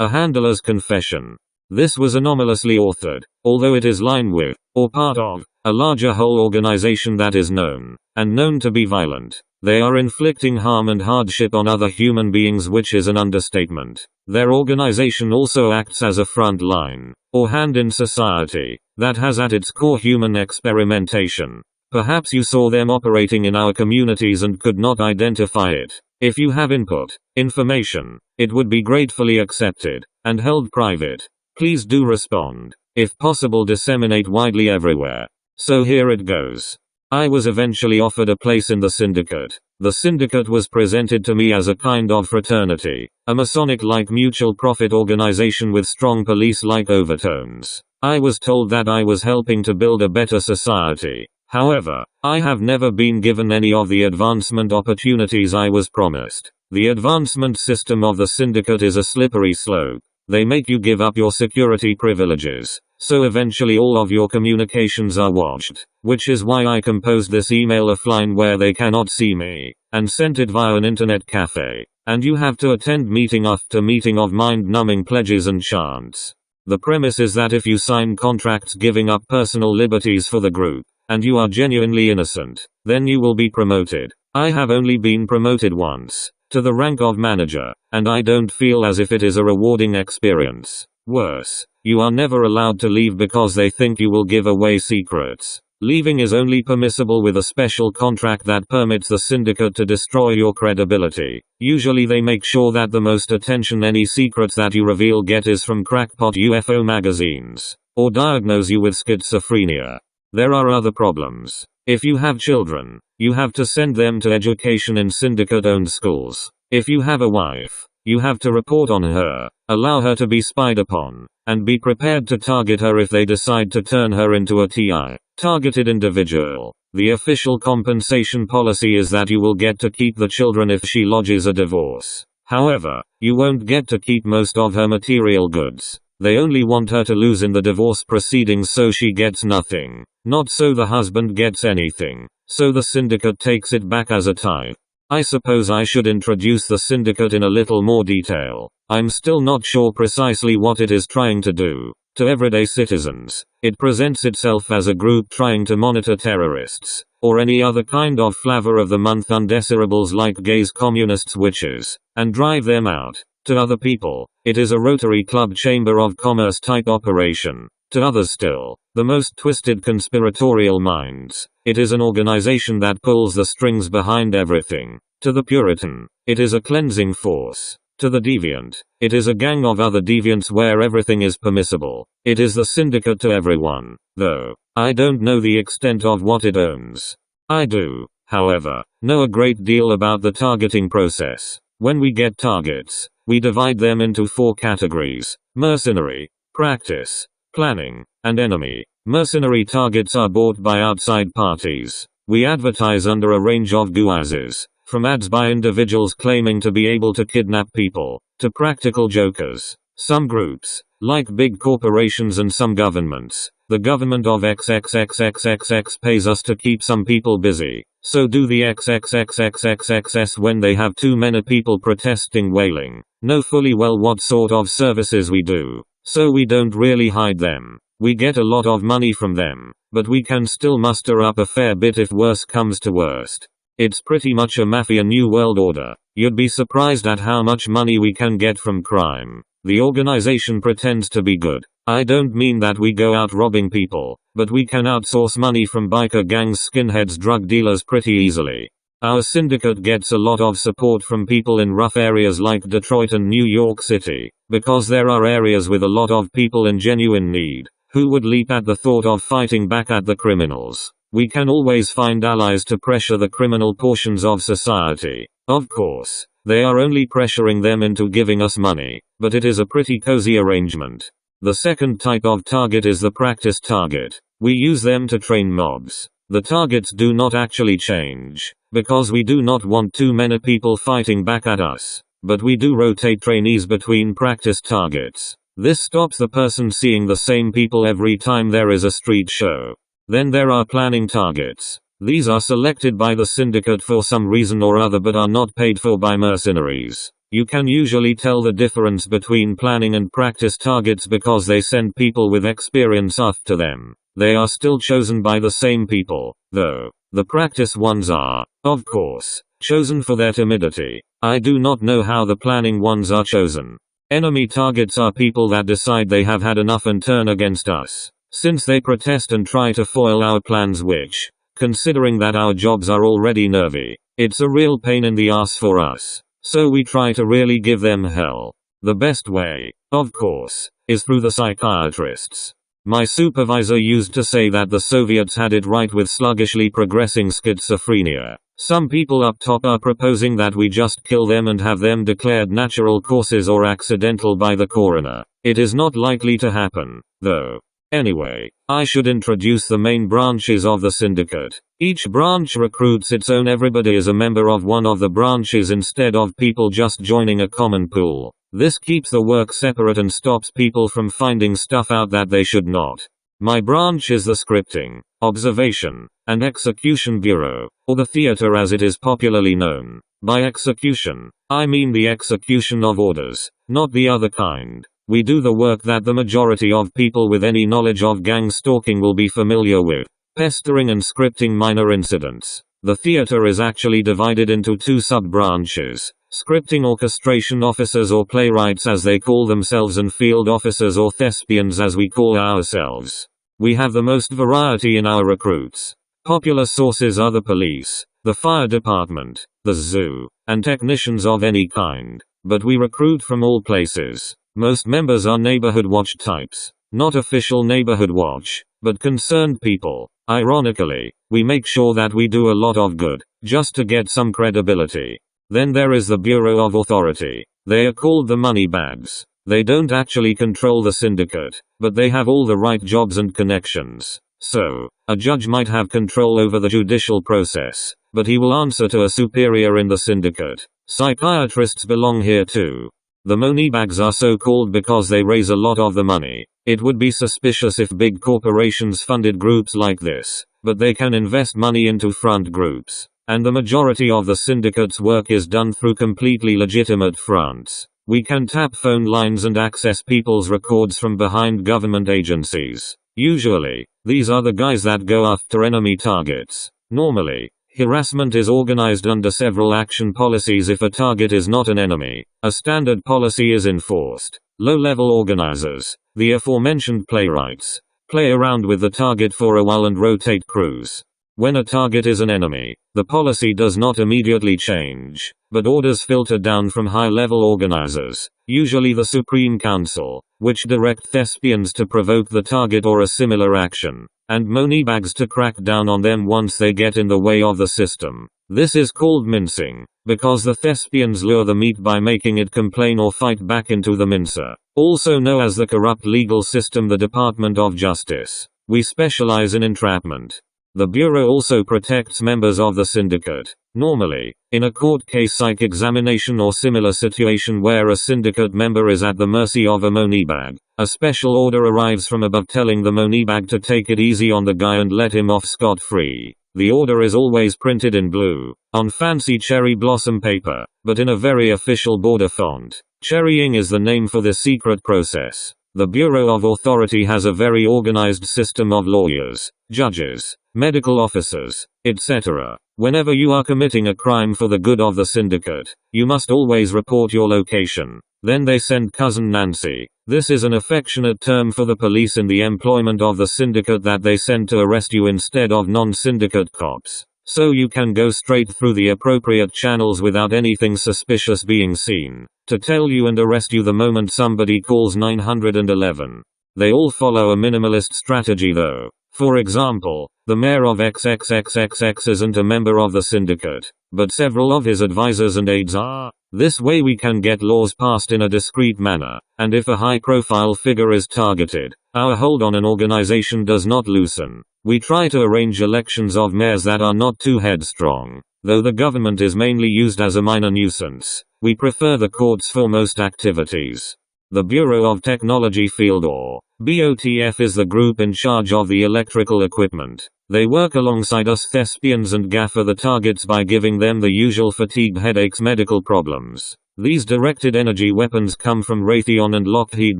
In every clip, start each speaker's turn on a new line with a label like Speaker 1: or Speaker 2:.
Speaker 1: A handler's confession. This was anomalously authored, although it is line with, or part of, a larger whole organization that is known to be violent. They are inflicting harm and hardship on other human beings, which is an understatement. Their organization also acts as a front line, or hand in society, that has at its core human experimentation. Perhaps you saw them operating in our communities and could not identify it. If you have input, information, it would be gratefully accepted, and held private. Please do respond. If possible, disseminate widely everywhere. So here it goes. I was eventually offered a place in the Syndicate. The Syndicate was presented to me as a kind of fraternity, a Masonic-like mutual profit organization with strong police-like overtones. I was told that I was helping to build a better society. However, I have never been given any of the advancement opportunities I was promised. The advancement system of the Syndicate is a slippery slope. They make you give up your security privileges, so eventually all of your communications are watched, which is why I composed this email offline where they cannot see me, and sent it via an internet cafe, and you have to attend meeting after meeting of mind-numbing pledges and chants. The premise is that if you sign contracts giving up personal liberties for the group, and you are genuinely innocent, then you will be promoted. I have only been promoted once, to the rank of manager, and I don't feel as if it is a rewarding experience. Worse, you are never allowed to leave because they think you will give away secrets. Leaving is only permissible with a special contract that permits the Syndicate to destroy your credibility. Usually they make sure that the most attention any secrets that you reveal get is from crackpot UFO magazines, or diagnose you with schizophrenia. There are other problems. If you have children, you have to send them to education in Syndicate-owned schools. If you have a wife, you have to report on her, allow her to be spied upon, and be prepared to target her if they decide to turn her into a TI, targeted individual. The official compensation policy is that you will get to keep the children if she lodges a divorce. However, you won't get to keep most of her material goods. They only want her to lose in the divorce proceedings so she gets nothing, not so the husband gets anything. So the Syndicate takes it back as a tithe. I suppose I should introduce the Syndicate in a little more detail. I'm still not sure precisely what it is trying to do. To everyday citizens, it presents itself as a group trying to monitor terrorists, or any other kind of flavor of the month undesirables like gays, communists, witches, and drive them out. To other people, it is a Rotary Club Chamber of Commerce type operation. To others still, the most twisted conspiratorial minds, it is an organization that pulls the strings behind everything. To the Puritan, it is a cleansing force. To the deviant, it is a gang of other deviants where everything is permissible. It is the Syndicate to everyone, though I don't know the extent of what it owns. I do, however, know a great deal about the targeting process. When we get targets, we divide them into 4 categories: mercenary, practice, planning, and enemy. Mercenary targets are bought by outside parties. We advertise under a range of guises, from ads by individuals claiming to be able to kidnap people, to practical jokers. Some groups, like big corporations and some governments, the government of XXXXXX pays us to keep some people busy. So do the XXXXXXS when they have too many people protesting, wailing. Know fully well what sort of services we do, so we don't really hide them. We get a lot of money from them, but we can still muster up a fair bit if worse comes to worst. It's pretty much a mafia new world order. You'd be surprised at how much money we can get from crime. The organization pretends to be good. I don't mean that we go out robbing people, but we can outsource money from biker gangs, skinheads, drug dealers pretty easily. Our Syndicate gets a lot of support from people in rough areas like Detroit and New York City, because there are areas with a lot of people in genuine need, who would leap at the thought of fighting back at the criminals. We can always find allies to pressure the criminal portions of society. Of course, they are only pressuring them into giving us money, but it is a pretty cozy arrangement. The second type of target is the practice target. We use them to train mobs. The targets do not actually change, because we do not want too many people fighting back at us. But we do rotate trainees between practice targets. This stops the person seeing the same people every time there is a street show. Then there are planning targets. These are selected by the Syndicate for some reason or other but are not paid for by mercenaries. You can usually tell the difference between planning and practice targets because they send people with experience after them. They are still chosen by the same people, though. The practice ones are, of course, chosen for their timidity. I do not know how the planning ones are chosen. Enemy targets are people that decide they have had enough and turn against us. Since they protest and try to foil our plans, which, considering that our jobs are already nervy, it's a real pain in the ass for us. So we try to really give them hell. The best way, of course, is through the psychiatrists. My supervisor used to say that the Soviets had it right with sluggishly progressing schizophrenia. Some people up top are proposing that we just kill them and have them declared natural causes or accidental by the coroner. It is not likely to happen, though. Anyway, I should introduce the main branches of the syndicate. Each branch recruits its own. Everybody is a member of one of the branches instead of people just joining a common pool. This keeps the work separate and stops people from finding stuff out that they should not. My branch is the Scripting, Observation, and Execution Bureau, or the theater as it is popularly known. By execution, I mean the execution of orders, not the other kind. We do the work that the majority of people with any knowledge of gangstalking will be familiar with, pestering and scripting minor incidents. The theater is actually divided into two sub-branches. Scripting orchestration officers or playwrights as they call themselves, and field officers or thespians as we call ourselves. We have the most variety in our recruits. Popular sources are the police, the fire department, the zoo, and technicians of any kind. But we recruit from all places. Most members are neighborhood watch types. Not official neighborhood watch, but concerned people. Ironically, we make sure that we do a lot of good, just to get some credibility. Then there is the Bureau of Authority. They are called the money bags. They don't actually control the syndicate, but they have all the right jobs and connections. So, a judge might have control over the judicial process, but he will answer to a superior in the syndicate. Psychiatrists belong here too. The moneybags are so called because they raise a lot of the money. It would be suspicious if big corporations funded groups like this, but they can invest money into front groups. And the majority of the syndicate's work is done through completely legitimate fronts. We can tap phone lines and access people's records from behind government agencies. Usually, these are the guys that go after enemy targets. Normally, harassment is organized under several action policies if a target is not an enemy. A standard policy is enforced. Low-level organizers, the aforementioned playwrights, play around with the target for a while and rotate crews. When a target is an enemy, the policy does not immediately change, but orders filter down from high-level organizers, usually the Supreme Council, which direct thespians to provoke the target or a similar action, and moneybags to crack down on them once they get in the way of the system. This is called mincing, because the thespians lure the meat by making it complain or fight back into the mincer. Also known as the corrupt legal system, the Department of Justice. We specialize in entrapment. The Bureau also protects members of the syndicate. Normally, in a court case, psych examination or similar situation where a syndicate member is at the mercy of a moneybag, a special order arrives from above telling the moneybag to take it easy on the guy and let him off scot-free. The order is always printed in blue, on fancy cherry blossom paper, but in a very official border font. Cherrying is the name for this secret process. The Bureau of Authority has a very organized system of lawyers, judges, medical officers, etc. Whenever you are committing a crime for the good of the syndicate, you must always report your location. Then they send Cousin Nancy. This is an affectionate term for the police in the employment of the syndicate that they send to arrest you instead of non-syndicate cops. So you can go straight through the appropriate channels without anything suspicious being seen, to tell you and arrest you the moment somebody calls 911. They all follow a minimalist strategy though. For example, the mayor of XXXXX isn't a member of the syndicate, but several of his advisors and aides are. This way we can get laws passed in a discreet manner, and if a high-profile figure is targeted, our hold on an organization does not loosen. We try to arrange elections of mayors that are not too headstrong. Though the government is mainly used as a minor nuisance, we prefer the courts for most activities. The Bureau of Technology Field or BOTF is the group in charge of the electrical equipment. They work alongside us thespians and gaffer the targets by giving them the usual fatigue, headaches, medical problems. These directed energy weapons come from Raytheon and Lockheed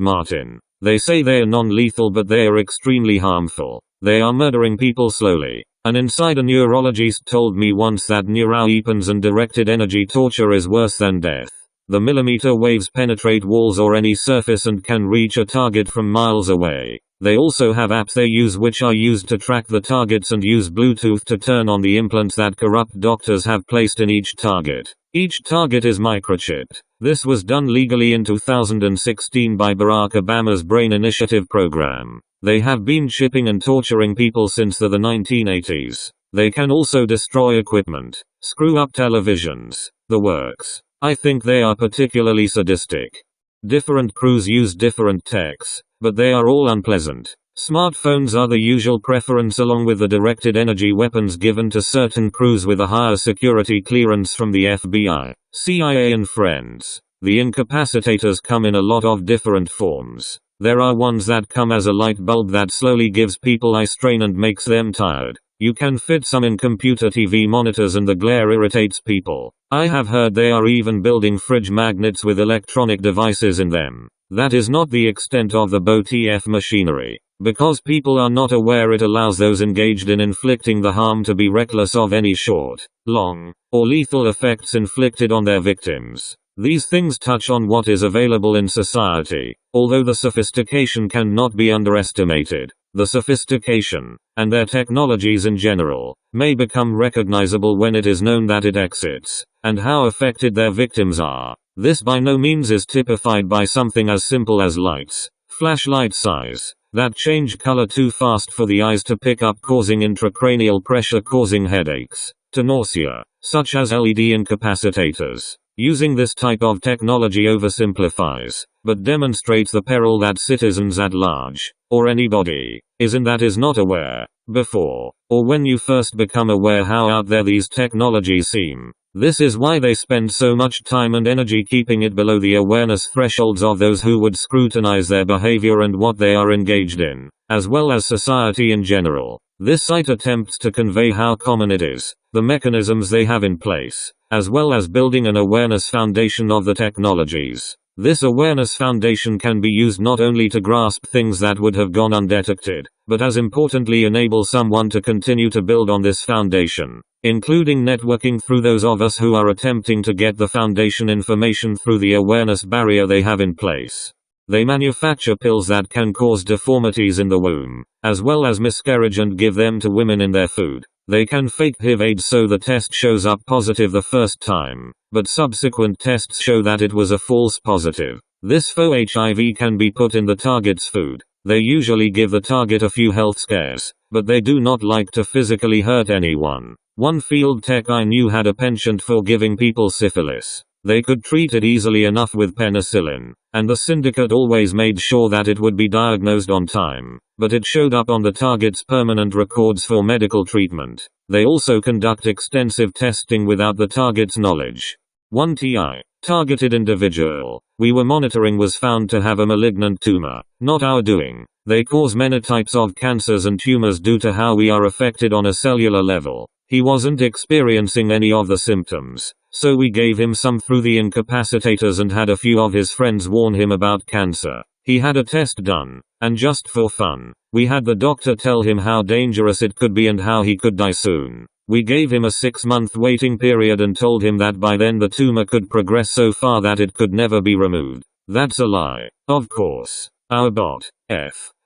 Speaker 1: Martin. They say they are non-lethal, but they are extremely harmful. They are murdering people slowly. An insider neurologist told me once that neuroweapons and directed energy torture is worse than death. The millimeter waves penetrate walls or any surface and can reach a target from miles away. They also have apps they use which are used to track the targets and use Bluetooth to turn on the implants that corrupt doctors have placed in each target. Each target is microchipped. This was done legally in 2016 by Barack Obama's Brain Initiative program. They have been chipping and torturing people since the 1980s. They can also destroy equipment, screw up televisions, the works. I think they are particularly sadistic. Different crews use different techs, but they are all unpleasant. Smartphones are the usual preference along with the directed energy weapons given to certain crews with a higher security clearance from the FBI, CIA and friends. The incapacitators come in a lot of different forms. There are ones that come as a light bulb that slowly gives people eye strain and makes them tired. You can fit some in computer TV monitors and the glare irritates people. I have heard they are even building fridge magnets with electronic devices in them. That is not the extent of the BOTF machinery. Because people are not aware, it allows those engaged in inflicting the harm to be reckless of any short, long, or lethal effects inflicted on their victims. These things touch on what is available in society, although the sophistication cannot be underestimated. The sophistication, and their technologies in general, may become recognizable when it is known that it exits, and how affected their victims are. This by no means is typified by something as simple as lights, flashlight size, that change color too fast for the eyes to pick up, causing intracranial pressure, causing headaches, to nausea, such as LED incapacitators. Using this type of technology oversimplifies, but demonstrates the peril that citizens at large, or anybody, is in that is not aware, before, or when you first become aware how out there these technologies seem. This is why they spend so much time and energy keeping it below the awareness thresholds of those who would scrutinize their behavior and what they are engaged in, as well as society in general. This site attempts to convey how common it is, the mechanisms they have in place, as well as building an awareness foundation of the technologies. This awareness foundation can be used not only to grasp things that would have gone undetected, but as importantly enable someone to continue to build on this foundation, including networking through those of us who are attempting to get the foundation information through the awareness barrier they have in place. They manufacture pills that can cause deformities in the womb, as well as miscarriage, and give them to women in their food. They can fake HIV/AIDS so the test shows up positive the first time, but subsequent tests show that it was a false positive. This faux HIV can be put in the target's food. They usually give the target a few health scares, but they do not like to physically hurt anyone. One field tech I knew had a penchant for giving people syphilis. They could treat it easily enough with penicillin, and the Syndicate always made sure that it would be diagnosed on time, but it showed up on the target's permanent records for medical treatment. They also conduct extensive testing without the target's knowledge. One targeted individual we were monitoring was found to have a malignant tumor, not our doing. They cause many types of cancers and tumors due to how we are affected on a cellular level. He wasn't experiencing any of the symptoms, so we gave him some through the incapacitators and had a few of his friends warn him about cancer. He had a test done, and just for fun, we had the doctor tell him how dangerous it could be and how he could die soon. We gave him a 6-month waiting period and told him that by then the tumor could progress so far that it could never be removed. That's a lie. Of course. Our bot,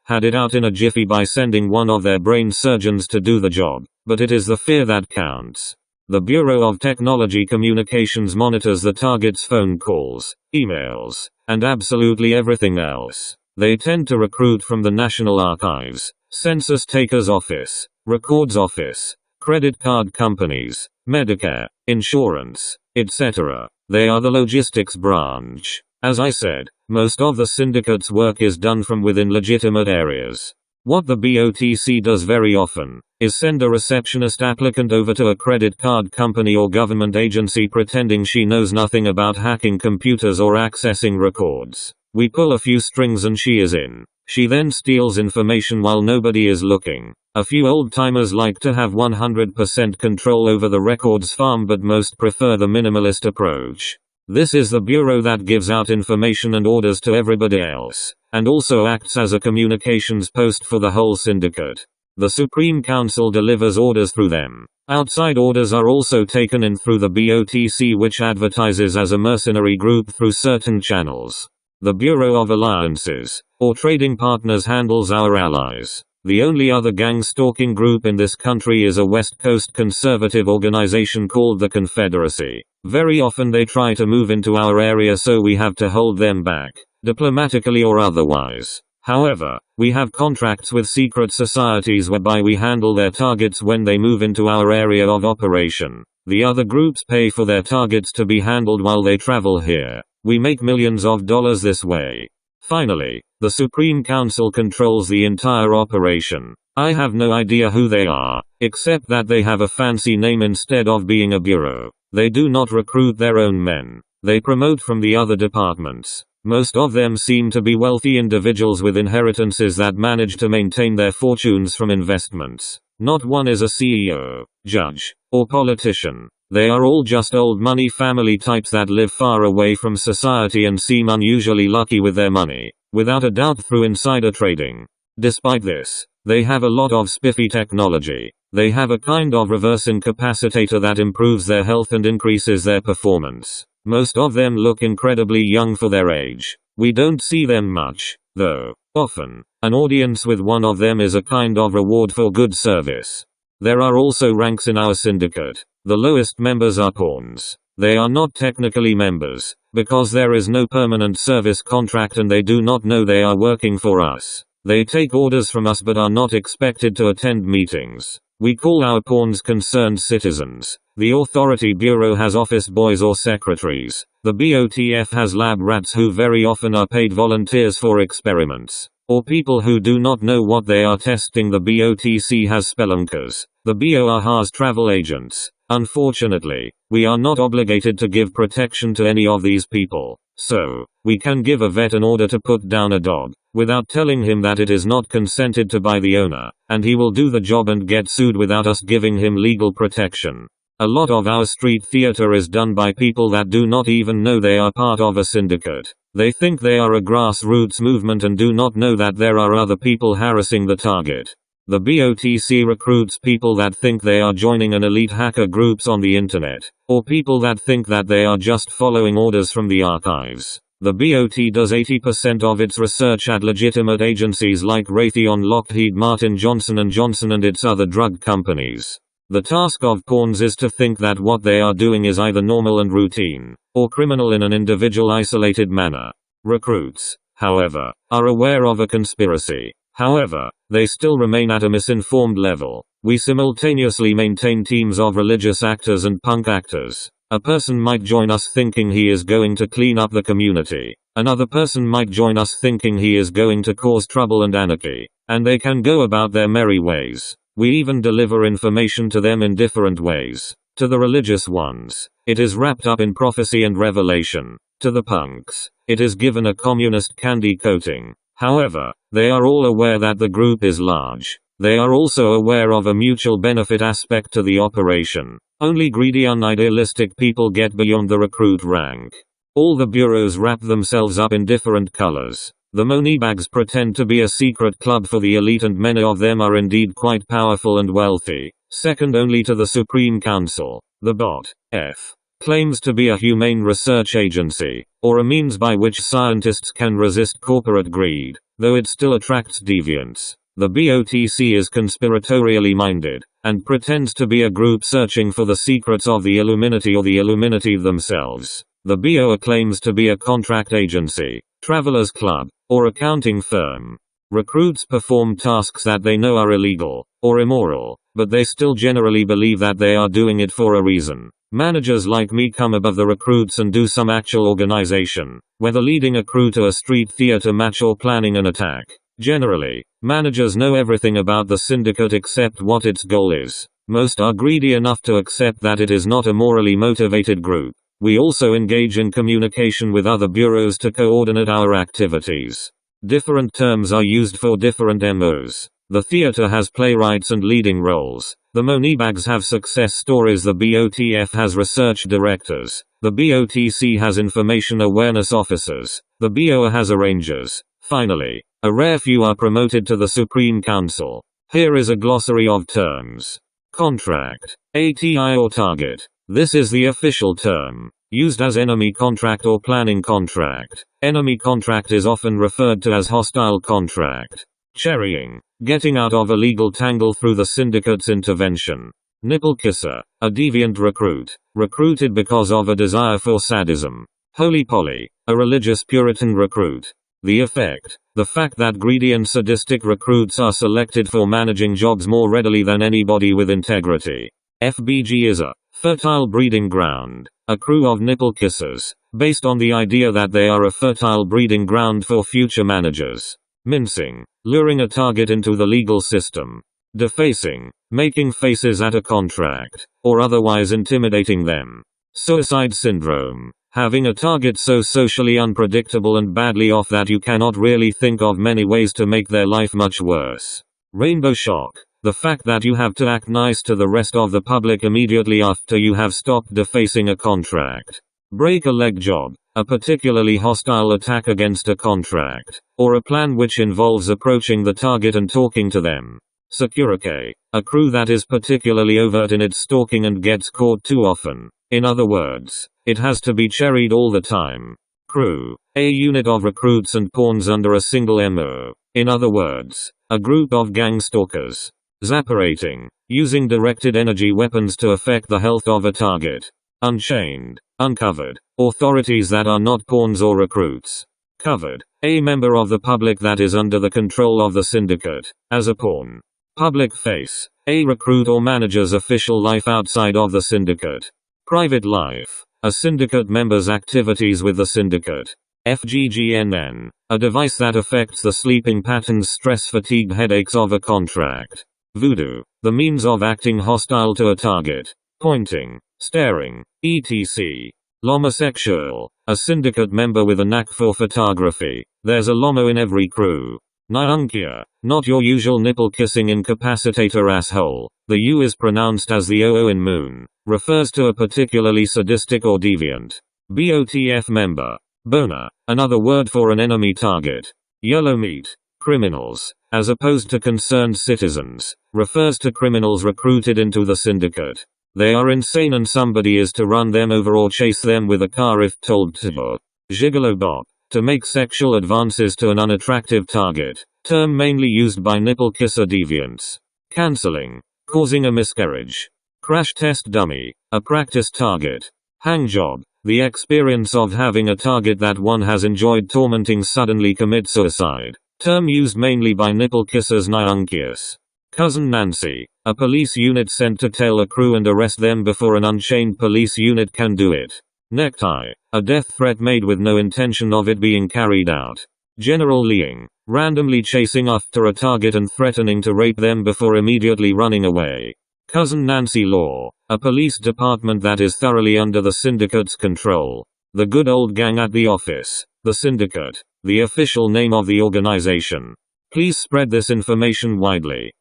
Speaker 1: had it out in a jiffy by sending one of their brain surgeons to do the job, but it is the fear that counts. The Bureau of Technology Communications monitors the target's phone calls, emails, and absolutely everything else. They tend to recruit from the National Archives, Census Taker's Office, Records Office, credit card companies, Medicare, insurance, etc. They are the logistics branch. As I said, most of the syndicate's work is done from within legitimate areas. What the BOTC does very often is send a receptionist applicant over to a credit card company or government agency pretending she knows nothing about hacking computers or accessing records. We pull a few strings and she is in. She then steals information while nobody is looking. A few old-timers like to have 100% control over the records farm, but most prefer the minimalist approach. This is the bureau that gives out information and orders to everybody else, and also acts as a communications post for the whole syndicate. The Supreme Council delivers orders through them. Outside orders are also taken in through the BOTC, which advertises as a mercenary group through certain channels. The Bureau of Alliances, or Trading Partners, handles our allies. The only other gang-stalking group in this country is a West Coast conservative organization called the Confederacy. Very often they try to move into our area, so we have to hold them back, diplomatically or otherwise. However, we have contracts with secret societies whereby we handle their targets when they move into our area of operation. The other groups pay for their targets to be handled while they travel here. We make millions of dollars this way. Finally, the Supreme Council controls the entire operation. I have no idea who they are, except that they have a fancy name instead of being a bureau. They do not recruit their own men. They promote from the other departments. Most of them seem to be wealthy individuals with inheritances that manage to maintain their fortunes from investments. Not one is a CEO, judge, or politician. They are all just old money family types that live far away from society and seem unusually lucky with their money, without a doubt through insider trading. Despite this, they have a lot of spiffy technology. They have a kind of reverse incapacitator that improves their health and increases their performance. Most of them look incredibly young for their age. We don't see them much, though. Often, an audience with one of them is a kind of reward for good service. There are also ranks in our syndicate. The lowest members are pawns. They are not technically members, because there is no permanent service contract and they do not know they are working for us. They take orders from us but are not expected to attend meetings. We call our pawns concerned citizens. The Authority Bureau has office boys or secretaries. The BOTF has lab rats who very often are paid volunteers for experiments, or people who do not know what they are testing. The BOTC has spelunkers. The BOR has travel agents. Unfortunately, we are not obligated to give protection to any of these people. So, we can give a vet an order to put down a dog, without telling him that it is not consented to by the owner, and he will do the job and get sued without us giving him legal protection. A lot of our street theater is done by people that do not even know they are part of a syndicate. They think they are a grassroots movement and do not know that there are other people harassing the target. The BOTC recruits people that think they are joining an elite hacker groups on the internet, or people that think that they are just following orders from the archives. The BOT does 80% of its research at legitimate agencies like Raytheon, Lockheed Martin, Johnson & Johnson and its other drug companies. The task of pawns is to think that what they are doing is either normal and routine, or criminal in an individual isolated manner. Recruits, however, are aware of a conspiracy. However, they still remain at a misinformed level. We simultaneously maintain teams of religious actors and punk actors. A person might join us thinking he is going to clean up the community. Another person might join us thinking he is going to cause trouble and anarchy. And they can go about their merry ways. We even deliver information to them in different ways. To the religious ones, it is wrapped up in prophecy and revelation. To the punks, it is given a communist candy coating. However, they are all aware that the group is large. They are also aware of a mutual benefit aspect to the operation. Only greedy, unidealistic people get beyond the recruit rank. All the bureaus wrap themselves up in different colors. The moneybags pretend to be a secret club for the elite, and many of them are indeed quite powerful and wealthy, second only to the Supreme Council. The BOT-F claims to be a humane research agency, or a means by which scientists can resist corporate greed, though it still attracts deviants. The BOTC is conspiratorially minded, and pretends to be a group searching for the secrets of the Illuminati or the Illuminati themselves. The BOA claims to be a contract agency, travelers club, or accounting firm. Recruits perform tasks that they know are illegal, or immoral, but they still generally believe that they are doing it for a reason. Managers like me come above the recruits and do some actual organization, whether leading a crew to a street theater match or planning an attack. Generally, managers know everything about the syndicate except what its goal is. Most are greedy enough to accept that it is not a morally motivated group. We also engage in communication with other bureaus to coordinate our activities. Different terms are used for different MOs. The theater has playwrights and leading roles. The Moneybags have success stories. The BOTF has research directors. The BOTC has information awareness officers. The BOA has arrangers. Finally, a rare few are promoted to the Supreme Council. Here is a glossary of terms. Contract. ATI or target. This is the official term, used as enemy contract or planning contract. Enemy contract is often referred to as hostile contract. Cherrying. Getting out of a legal tangle through the syndicate's intervention. Nipple kisser. A deviant recruit. Recruited because of a desire for sadism. Holy poly. A religious Puritan recruit. The effect. The fact that greedy and sadistic recruits are selected for managing jobs more readily than anybody with integrity. FBG is a fertile breeding ground. A crew of nipple kissers, based on the idea that they are a fertile breeding ground for future managers. Mincing. Luring a target into the legal system. Defacing. Making faces at a contract, or otherwise intimidating them. Suicide syndrome. Having a target so socially unpredictable and badly off that you cannot really think of many ways to make their life much worse. Rainbow shock. The fact that you have to act nice to the rest of the public immediately after you have stopped defacing a contract. Break a leg job. A particularly hostile attack against a contract, or a plan which involves approaching the target and talking to them. Security. A crew that is particularly overt in its stalking and gets caught too often. In other words, it has to be cherried all the time. Crew. A unit of recruits and pawns under a single MO. In other words, a group of gang stalkers. Zapperating. Using directed energy weapons to affect the health of a target. Unchained. Uncovered. Authorities that are not pawns or recruits. Covered. A member of the public that is under the control of the syndicate, as a pawn. Public face. A recruit or manager's official life outside of the syndicate. Private life. A syndicate member's activities with the syndicate. FGGNN. A device that affects the sleeping patterns, stress, fatigue, headaches of a contract. Voodoo. The means of acting hostile to a target. Pointing. Staring. etc. Lomosexual. A syndicate member with a knack for photography. There's a lomo in every crew. Nyankia. Not your usual nipple kissing incapacitator asshole. The U is pronounced as the OO in moon. Refers to a particularly sadistic or deviant. BOTF member. Boner. Another word for an enemy target. Yellow meat. Criminals. As opposed to concerned citizens. Refers to criminals recruited into the syndicate. They are insane and somebody is to run them over or chase them with a car if told to. Gigolo bop. To make sexual advances to an unattractive target. Term mainly used by nipple kisser deviants. Canceling. Causing a miscarriage. Crash test dummy. A practice target. Hang job. The experience of having a target that one has enjoyed tormenting suddenly commit suicide. Term used mainly by nipple kissers Nyankius. Cousin Nancy. A police unit sent to tail a crew and arrest them before an unchained police unit can do it. Necktie. A death threat made with no intention of it being carried out. General Leeing. Randomly chasing after a target and threatening to rape them before immediately running away. Cousin Nancy Law. A police department that is thoroughly under the syndicate's control. The good old gang at the office. The syndicate. The official name of the organization. Please spread this information widely.